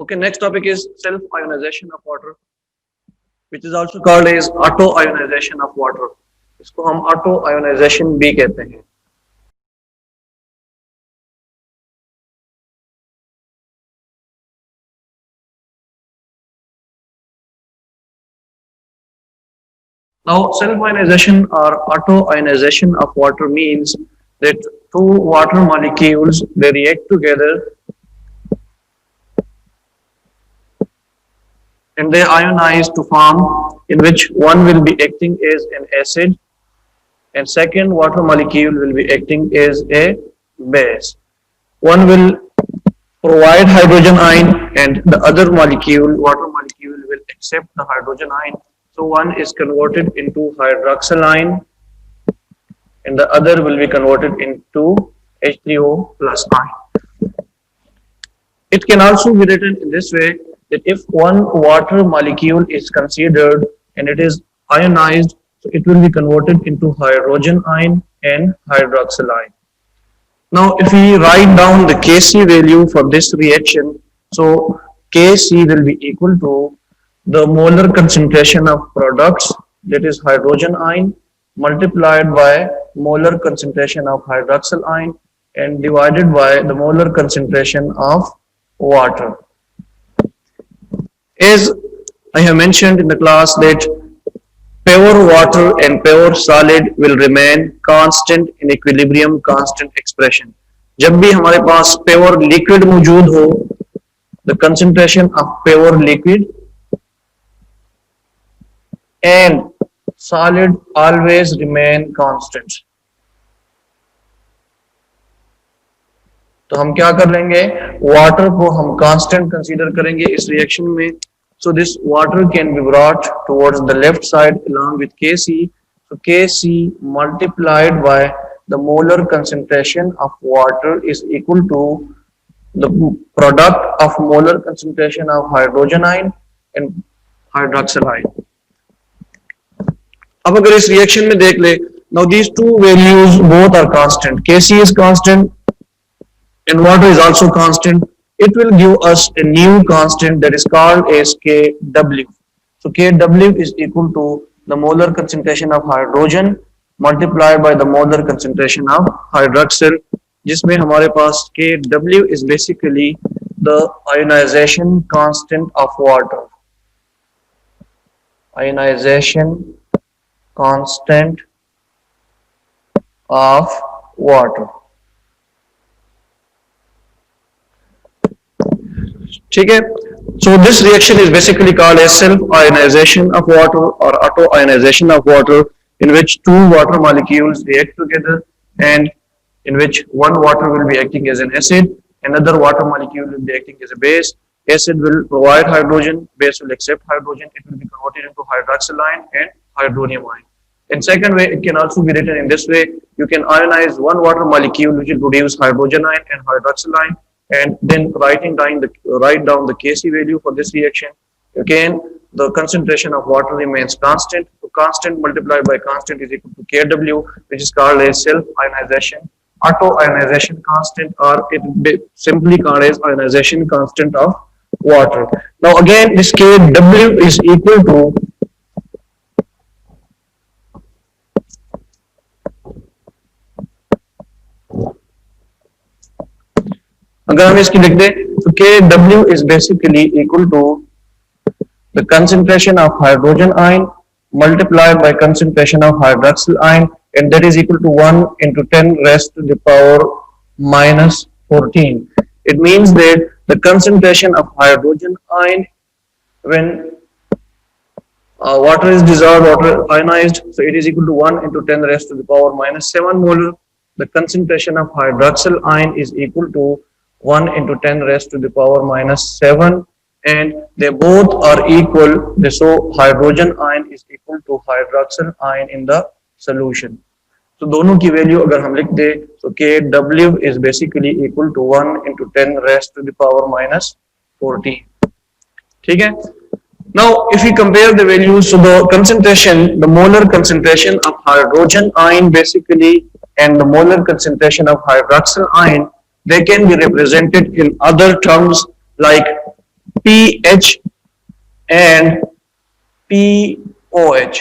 Okay, next topic is self-ionization of water, which is also called as auto-ionization of water. इसको हम auto-ionization भी कहते हैं. Now, self-ionization or auto-ionization of water means that two water molecules they react together and they ionize to form in which one will be acting as an acid and second water molecule will be acting as a base. One will provide hydrogen ion and the other molecule, water molecule, will accept the hydrogen ion. So one is converted into hydroxyl ion and the other will be converted into H3O plus ion. It can also be written in this way that if one water molecule is considered and it is ionized, so it will be converted into hydrogen ion and hydroxyl ion. Now, if we write down the Kc value for this reaction, so Kc will be equal to the molar concentration of products, that is hydrogen ion, multiplied by molar concentration of hydroxyl ion and divided by the molar concentration of water. As I have mentioned in the class that pure water and pure solid will remain constant in equilibrium, constant expression. जब भी हमारे पास pure liquid मौजूद हो, the concentration of pure liquid and solid always remain constant. तो हम क्या कर लेंगे, वाटर को हम कांस्टेंट कंसीडर करेंगे इस रिएक्शन में. So this water can be brought towards the left side along with Kc. So Kc multiplied by the molar concentration of water is equal to the product of molar concentration of hydrogen ion and hydroxyl ion. अब अगर इस reaction में देख ले, now these two values both are constant. Kc is constant and water is also constant. It will give us a new constant that is called as Kw. So Kw is equal to the molar concentration of hydrogen multiplied by the molar concentration of hydroxyl, जिसमें हमारे पास Kw is basically the ionization constant of water. Ionization constant of water. ठीक है. So this reaction is basically called as self-ionization of water or auto-ionization of water, in which two water molecules react together and in which one water will be acting as an acid, another water molecule will be acting as a base. Acid will provide hydrogen, base will accept hydrogen, it will be converted into hydroxyl ion and hydronium ion. In second way, it can also be written in this way. You can ionize one water molecule which will produce hydrogen ion and hydroxyl ion, and then write down the Kc value for this reaction. Again, the concentration of water remains constant. So constant multiplied by constant is equal to Kw, which is called as self-ionization, auto-ionization constant, or it simply called as ionization constant of water. Now again, this Kw is equal to अगर हम इसकी लिख दें तो Kw is basically equal to the concentration of hydrogen ion multiplied by concentration of hydroxyl ion, and that is equal to 1 into 10 raised to the power minus 14. It means that the concentration of hydrogen ion when water is dissolved, water ionized, so it is equal to 1 into 10 raised to the power minus 7 molar. The concentration of hydroxyl ion is equal to 1 into 10 raised to the power minus 7, and they both are equal. So hydrogen ion is equal to hydroxyl ion in the solution. So दोनों की value अगर हम लिख दे तो Kw is basically equal to 1 into 10 raised to the power minus 14. ठीक है. Now if we compare the values, so the concentration, the molar concentration of hydrogen ion basically and the molar concentration of hydroxyl ion, they can be represented in other terms like pH and pOH.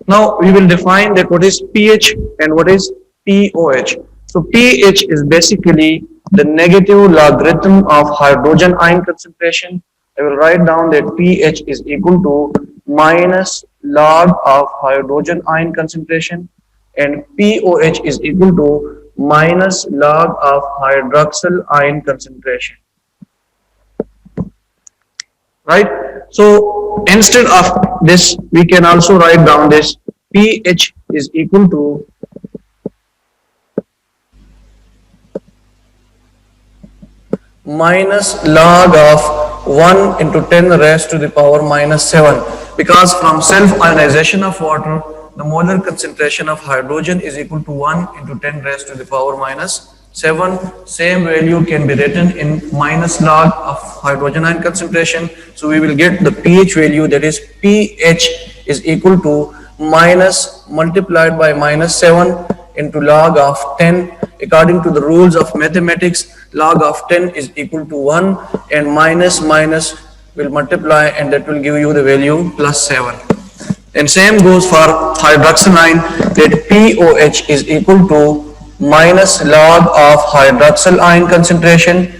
Now we will define that what is pH and what is pOH. So pH is basically the negative logarithm of hydrogen ion concentration. I will write down that pH is equal to minus log of hydrogen ion concentration, and pOH is equal to minus log of hydroxyl ion concentration. Right? So instead of this, we can also write down this pH is equal to minus log of 1 into 10 raised to the power minus 7, because from self-ionization of water, the molar concentration of hydrogen is equal to 1 into 10 raised to the power minus 7. Same value can be written in minus log of hydrogen ion concentration. So we will get the pH value, that is pH is equal to minus multiplied by minus 7 into log of 10. According to the rules of mathematics, log of 10 is equal to 1, and minus will multiply, and that will give you the value plus 7. And same goes for hydroxyl ion, that pOH is equal to minus log of hydroxyl ion concentration.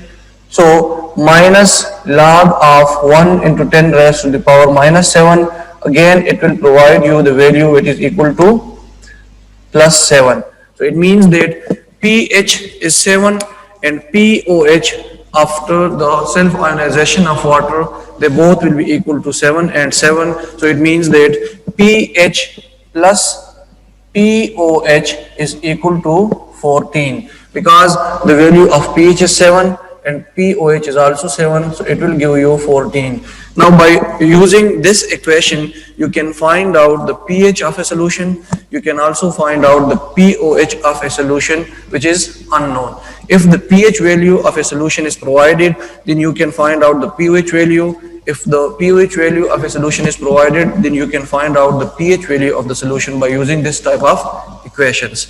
So minus log of 1 into 10 raised to the power minus 7. Again, it will provide you the value which is equal to plus 7. So it means that pH is 7 and pOH after the self-ionization of water, they both will be equal to 7 and 7. So it means that pH plus pOH is equal to 14, because the value of pH is 7 and pOH is also 7, so it will give you 14. Now by using this equation, you can find out the pH of a solution. You can also find out the pOH of a solution which is unknown. If the pH value of a solution is provided, then you can find out the pOH value. If the pOH value of a solution is provided, then you can find out the pH value of the solution by using this type of equations.